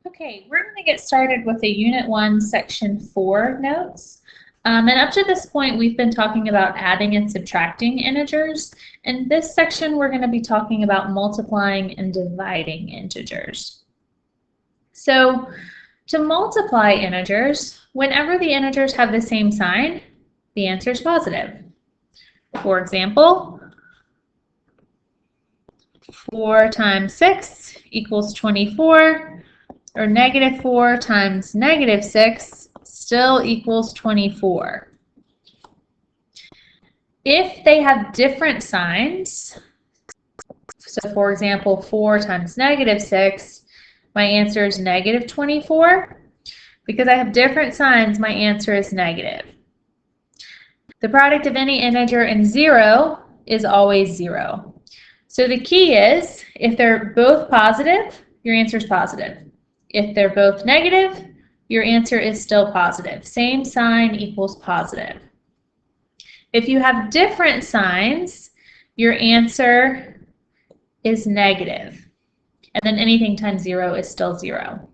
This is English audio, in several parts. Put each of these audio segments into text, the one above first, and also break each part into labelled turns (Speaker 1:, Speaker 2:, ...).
Speaker 1: Okay, we're going to get started with the Unit 1, Section 4 notes. And up to this point, we've been talking about adding and subtracting integers. In this section, we're going to be talking about multiplying and dividing integers. So, to multiply integers, whenever the integers have the same sign, the answer is positive. For example, 4 times 6 equals 24. Or negative 4 times negative 6 still equals 24. If they have different signs, so for example, 4 times negative 6, my answer is negative 24. Because I have different signs, my answer is negative. The product of any integer and 0 is always 0. So the key is, if they're both positive, your answer is positive. If they're both negative, your answer is still positive. Same sign equals positive. If you have different signs, your answer is negative. And then anything times 0 is still 0.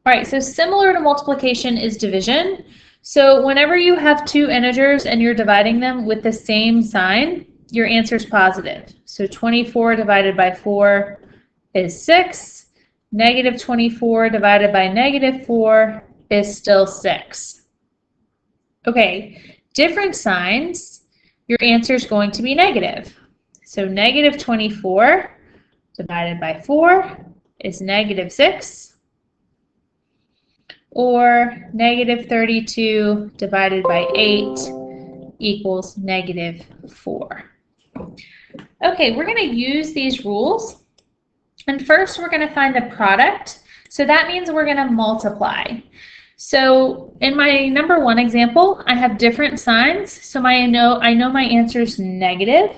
Speaker 1: All right, so similar to multiplication is division. So whenever you have two integers and you're dividing them with the same sign, your answer is positive. So 24 divided by 4 is 6. Negative 24 divided by negative 4 is still 6. Okay, different signs, your answer is going to be negative. So negative 24 divided by 4 is negative 6. Or negative 32 divided by 8 equals negative 4. Okay, we're going to use these rules. And first, we're going to find the product. So that means we're going to multiply. So in my number 1 example, I have different signs. So I know my answer is negative.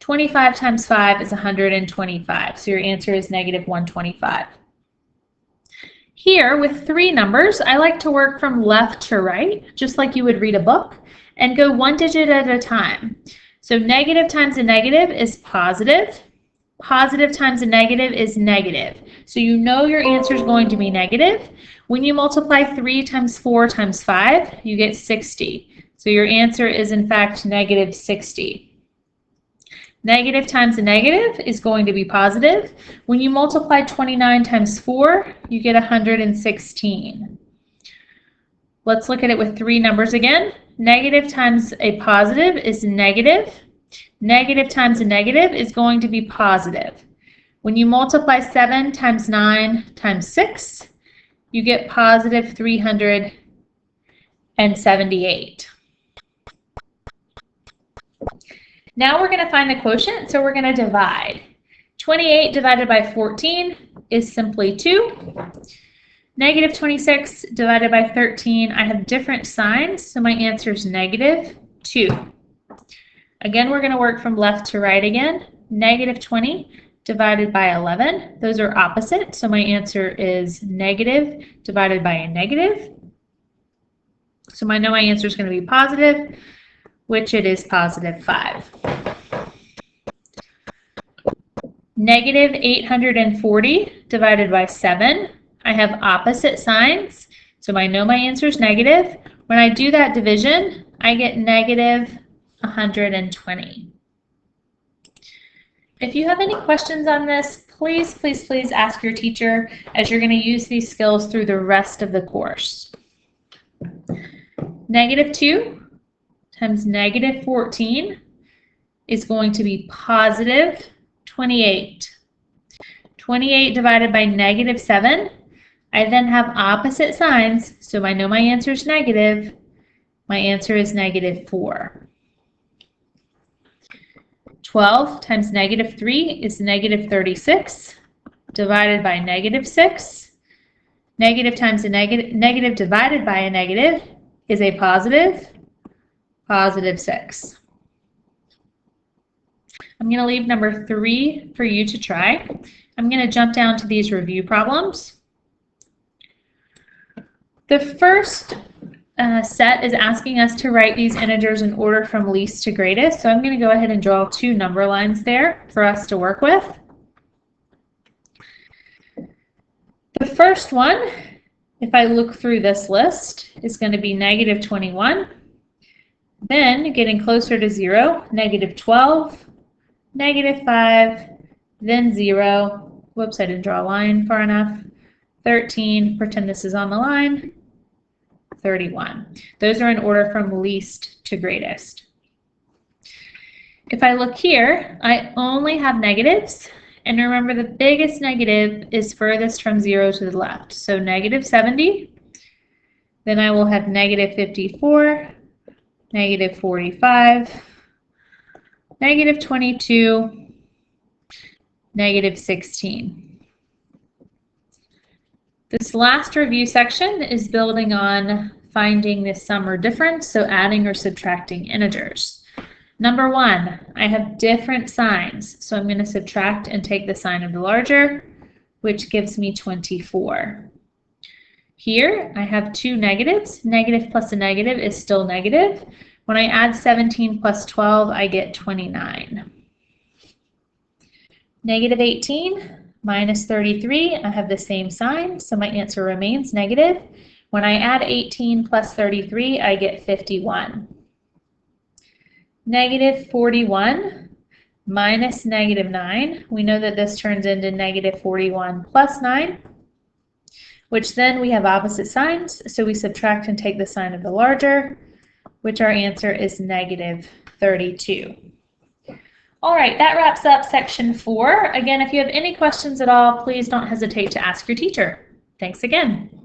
Speaker 1: 25 times 5 is 125. So your answer is negative 125. Here, with 3 numbers, I like to work from left to right, just like you would read a book, and go 1 digit at a time. So negative times a negative is positive. Positive times a negative is negative. So you know your answer is going to be negative. When you multiply 3 times 4 times 5, you get 60. So your answer is in fact negative 60. Negative times a negative is going to be positive. When you multiply 29 times 4, you get 116. Let's look at it with 3 numbers again. Negative times a positive is negative. Negative times a negative is going to be positive. When you multiply 7 times 9 times 6, you get positive 378. Now we're going to find the quotient, so we're going to divide. 28 divided by 14 is simply 2. Negative 26 divided by 13, I have different signs, so my answer is negative 2. Again, we're going to work from left to right again. Negative 20 divided by 11. Those are opposite, so my answer is negative divided by a negative. So I know my answer is going to be positive, which it is positive 5. Negative 840 divided by 7. I have opposite signs, so I know my answer is negative. When I do that division, I get negative 120. If you have any questions on this, please ask your teacher, as you're going to use these skills through the rest of the course. Negative 2 times negative 14 is going to be positive 28. 28 divided by negative 7. I then have opposite signs, so I know my answer is negative. My answer is negative 4. 12 times negative 3 is negative 36 divided by negative 6. Negative times a negative divided by a negative is a positive 6. I'm going to leave number 3 for you to try. I'm going to jump down to these review problems. The first set is asking us to write these integers in order from least to greatest. So I'm going to go ahead and draw 2 number lines there for us to work with. first one, if I look through this list, is going to be negative 21. Then, getting closer to 0, negative 12, negative 5, then 0. Whoops, I didn't draw a line far enough. 13, pretend this is on the line. 31. Those are in order from least to greatest. If I look here, I only have negatives. And remember, the biggest negative is furthest from 0 to the left. So negative 70. Then I will have negative 54, negative 45, negative 22, negative 16. This last review section is building on finding the sum or difference, so adding or subtracting integers. Number 1, I have different signs, so I'm going to subtract and take the sign of the larger, which gives me 24. Here, I have two negatives. Negative plus a negative is still negative. When I add 17 plus 12, I get 29. Negative 18 minus 33, I have the same sign, so my answer remains negative. When I add 18 plus 33, I get 51. Negative 41 minus negative 9. We know that this turns into negative 41 plus 9, which then we have opposite signs, so we subtract and take the sign of the larger, which our answer is negative 32. All right, that wraps up section 4. Again, if you have any questions at all, please don't hesitate to ask your teacher. Thanks again.